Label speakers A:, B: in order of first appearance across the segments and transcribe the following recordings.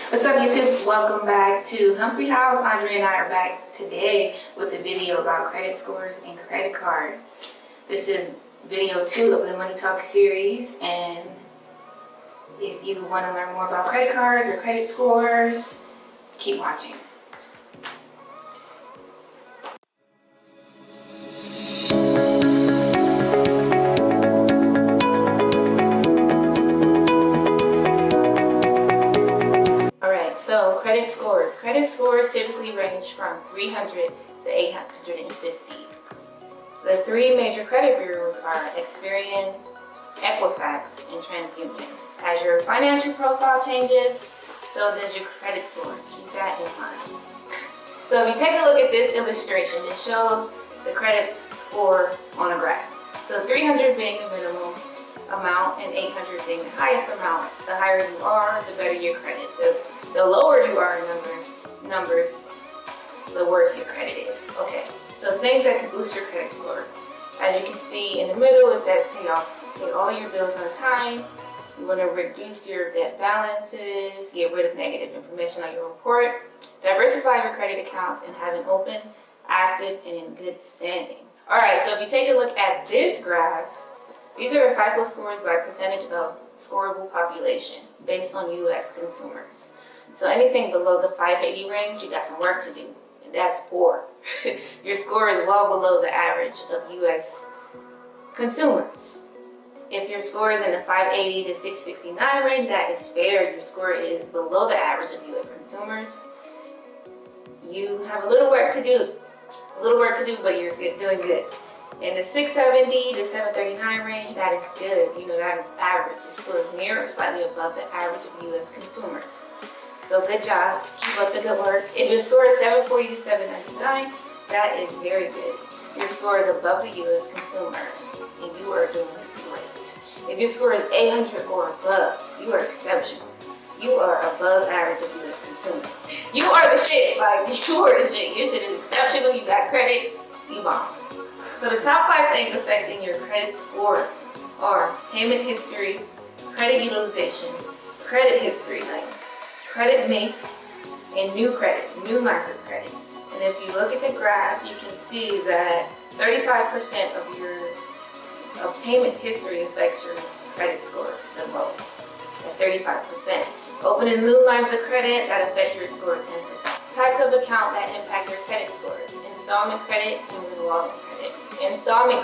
A: What's up, YouTube? Welcome back to Humphrey House. Andre and I are back today with a video about credit scores and credit cards. This is video 2 of the Money Talk series, and if you want to learn more about credit cards or credit scores, keep watching. So credit scores. Credit scores typically range from 300 to 850. The three major credit bureaus are Experian, Equifax, and TransUnion. As your financial profile changes, so does your credit score. Keep that in mind. So if you take a look at this illustration, it shows the credit score on a graph. So 300 being the minimum amount and 800 being the highest amount. The higher you are, the better your credit. The lower you are in numbers, the worse your credit is. Okay, so things that can boost your credit score. As you can see in the middle, it says pay all your bills on time. You want to reduce your debt balances, get rid of negative information on your report, diversify your credit accounts, and have an open, active, and in good standing. All right, so if you take a look at this graph, these are the FICO scores by percentage of scoreable population based on U.S. consumers. So anything below the 580 range, you got some work to do, and that's poor. Your score is well below the average of U.S. consumers. If your score is in the 580 to 669 range, that is fair. Your score is below the average of U.S. consumers. You have a little work to do. But you're doing good. In the 670 to 739 range, that is good. That is average. Your score is near or slightly above the average of U.S. consumers. So good job. Keep up the good work. If your score is 740 to 799, that is very good. Your score is above the U.S. consumers, and you are doing great. If your score is 800 or above, you are exceptional. You are above average of U.S. consumers. You are the shit. You are the shit. Your shit is exceptional. You got credit. You bomb. So the top 5 things affecting your credit score are payment history, credit utilization, credit history, like credit mix, and new lines of credit. And if you look at the graph, you can see that 35% of your payment history affects your credit score the most, at 35%. Opening new lines of credit, that affects your score 10%. Types of account that impact your credit scores: installment credit and revolving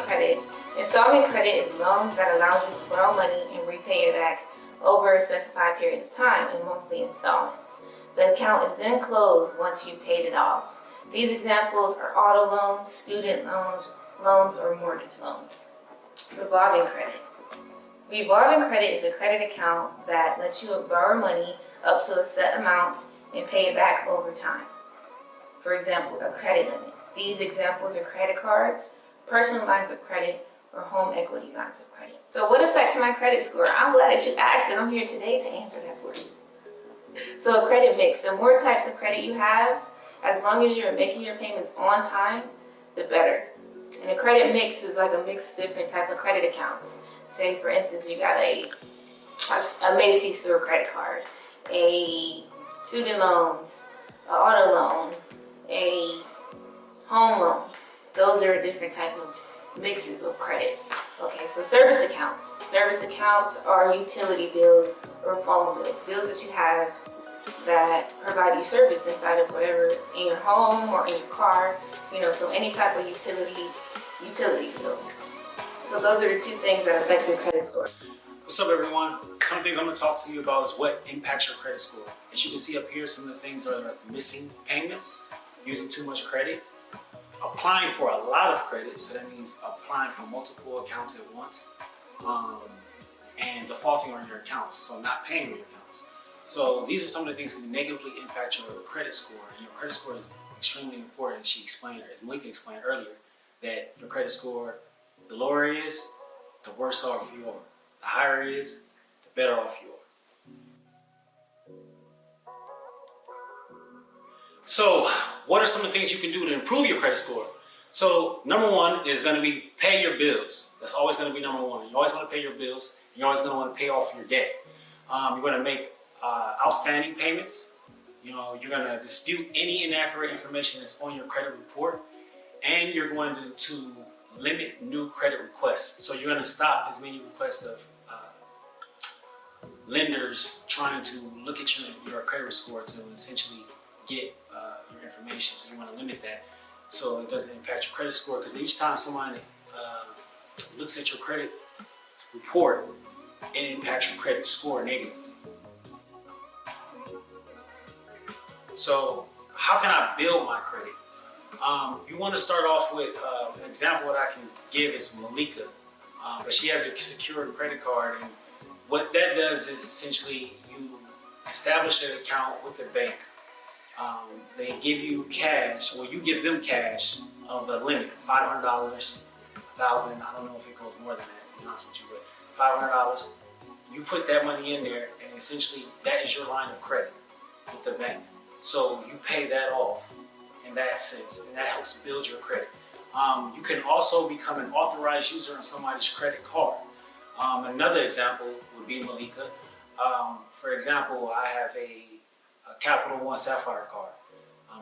A: credit. Installment credit is loans that allows you to borrow money and repay it back over a specified period of time in monthly installments. The account is then closed once you paid it off. These examples are auto loans, student loans, or mortgage loans. Revolving credit. Revolving credit is a credit account that lets you borrow money up to a set amount and pay it back over time. For example, a credit limit. These examples are credit cards, personal lines of credit, or home equity lines of credit. So what affects my credit score? I'm glad that you asked, and I'm here today to answer that for you. So a credit mix. The more types of credit you have, as long as you're making your payments on time, the better. And a credit mix is like a mix of different type of credit accounts. Say, for instance, you got a Macy's store credit card, a student loans, an auto loan, a home loan. Those are different type of mixes of credit. Okay, so service accounts. Service accounts are utility bills or phone bills, bills that you have that provide you service inside of whatever, in your home or in your car. So any type of utility bill. So those are the 2 things that affect your credit score.
B: What's up, everyone? Some things I'm going to talk to you about is what impacts your credit score. As you can see up here, some of the things are missing payments, using too much credit, applying for a lot of credit, so that means applying for multiple accounts at once, and defaulting on your accounts, so not paying your accounts. So these are some of the things that can negatively impact your credit score. And your credit score is extremely important. As Malika explained earlier, that your credit score, the lower it is, the worse off you are. The higher it is, the better off you are. So what are some of the things you can do to improve your credit score? So number 1 is going to be pay your bills. That's always going to be number 1. You always want to pay your bills. You're always going to want to pay off your debt. You're going to make outstanding payments. You're going to dispute any inaccurate information that's on your credit report, and you're going to limit new credit requests. So you're going to stop as many requests of lenders trying to look at your credit score to essentially get your information. So you want to limit that so it doesn't impact your credit score, because each time somebody looks at your credit report, it impacts your credit score negatively. So how can I build my credit? You want to start off with an example. What I can give is Malika, but she has a secured credit card, and what that does is essentially you establish an account with the bank. They give you cash, or you give them cash of a limit, $500, $1,000. I don't know if it goes more than that, to be honest with you, but $500. You put that money in there, and essentially that is your line of credit with the bank. So you pay that off in that sense, and that helps build your credit. You can also become an authorized user on somebody's credit card. Another example would be Malika. For example, I have a Capital One Sapphire card.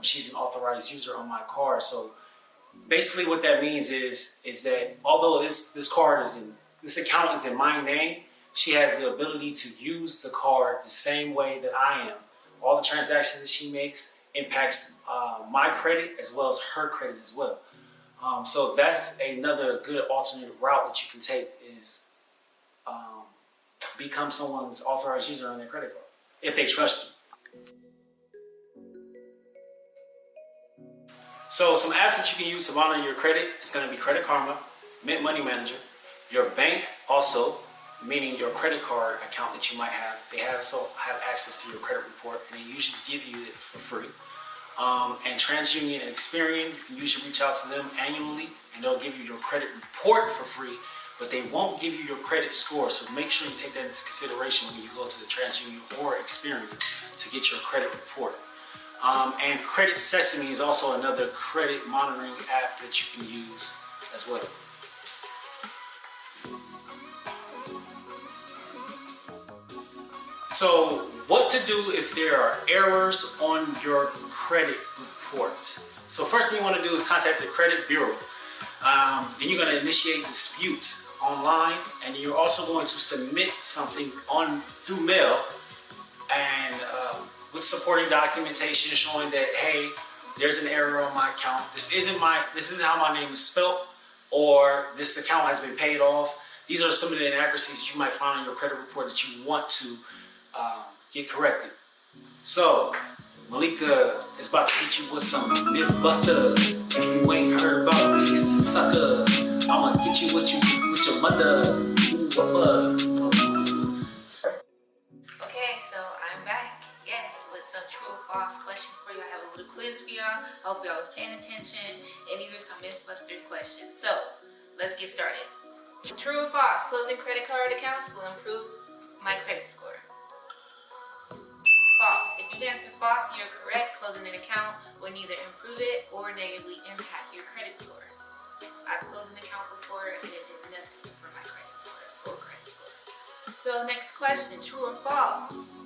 B: She's an authorized user on my card. So basically what that means is that although this account is in my name, she has the ability to use the card the same way that I am. All the transactions that she makes impacts my credit as well as her credit as well. So that's another good alternate route that you can take, is become someone's authorized user on their credit card, if they trust you. So some apps that you can use to monitor your credit is going to be Credit Karma, Mint Money Manager, your bank also, meaning your credit card account that you might have. They also have access to your credit report, and they usually give you it for free. And TransUnion and Experian, you can usually reach out to them annually, and they'll give you your credit report for free, but they won't give you your credit score. So make sure you take that into consideration when you go to the TransUnion or Experian to get your credit report. And Credit Sesame is also another credit monitoring app that you can use as well. So what to do if there are errors on your credit report? So first thing you want to do is contact the credit bureau. Then you're going to initiate dispute online, and you're also going to submit something through mail, and with supporting documentation showing that, hey, there's an error on my account. This isn't how my name is spelled, or this account has been paid off. These are some of the inaccuracies you might find on your credit report that you want to get corrected. So Malika is about to hit you with some Mythbusters. If you ain't heard about these suckers, I'ma get you with your mother.
A: Okay, so I'm back. Yes, with some true or false questions for you. I have a little quiz for y'all. I hope y'all was paying attention. And these are some Mythbuster questions. So let's get started. True or false? Closing credit card accounts will improve my credit score. False. If you answer false, you're correct. Closing an account will neither improve it or negatively impact your credit score. I've closed an account before and it did nothing for my credit score. So next question, true or false?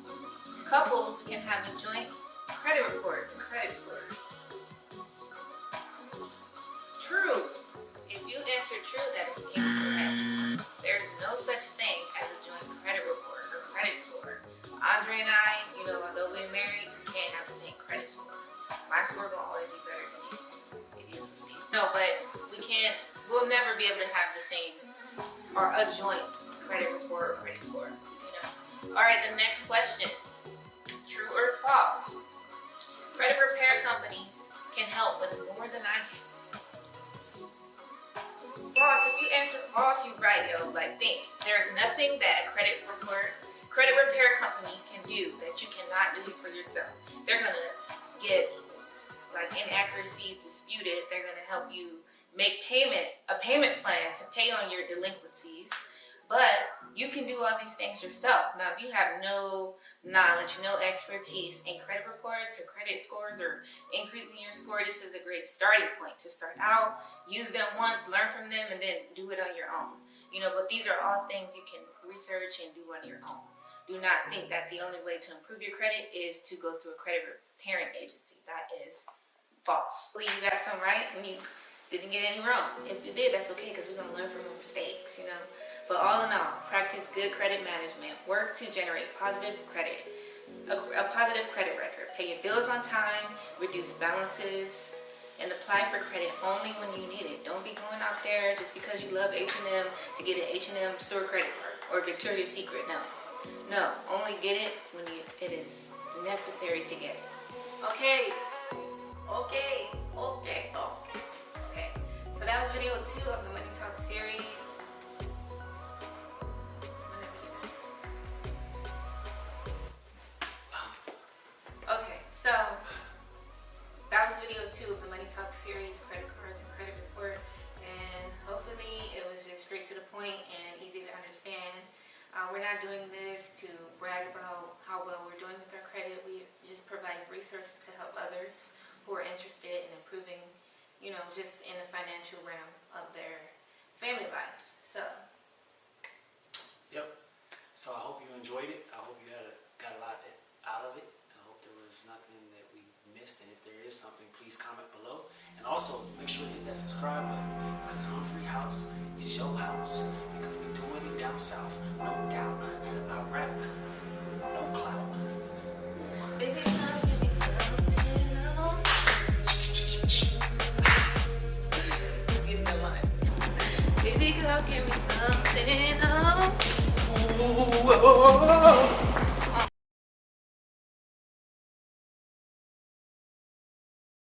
A: Couples can have a joint credit report and credit score. True. If you answer true, that is incorrect. There's no such thing as a joint credit report or credit score. Andre and I, although we're married, we can't have the same credit score. My score will always be better than his. It is what it is. No, but we'll never be able to have the same, or a joint credit report or credit score. Alright, the next question. True or false? Credit repair companies can help with more than I can. False. If you answer false, you're right, yo. Think. There's nothing that a credit repair company can do that you cannot do for yourself. They're gonna get inaccuracies disputed. They're gonna help you make a payment plan to pay on your delinquencies. But you can do all these things yourself. Now, if you have no knowledge, no expertise in credit reports or credit scores or increasing your score, this is a great starting point to start out. Use them once, learn from them, and then do it on your own. But these are all things you can research and do on your own. do not think that the only way to improve your credit is to go through a credit repairing agency. That is false. Hopefully you got some right and you didn't get any wrong. If you did, that's okay, because we're going to learn from your mistakes, you know. But all in all, practice good credit management. Work to generate positive credit, a positive credit record. Pay your bills on time, reduce balances, and apply for credit only when you need it. Don't be going out there just because you love H&M to get an H&M store credit card or Victoria's Secret. No, only get it when it is necessary to get it. Okay. So that was video 2 of the Money Talk series. Okay, so that was video 2 of the Money Talk series, credit cards and credit report, and hopefully it was just straight to the point and easy to understand. We're not doing this to brag about how well we're doing with our credit. We just provide resources to help others who are interested in improving, you know, just in the financial realm of their family life. So.
B: Yep. So I hope you enjoyed it. I hope you got a lot out of it. I hope there was nothing that we missed, and if there is something, please comment below. And also make sure to hit that subscribe button, because Humphrey House is your house, because we doing it down south, no doubt. I rap with no clout.
A: Baby, come give me something. Let's get that line. Baby girl, give me something.
B: Ooh, oh, oh, oh.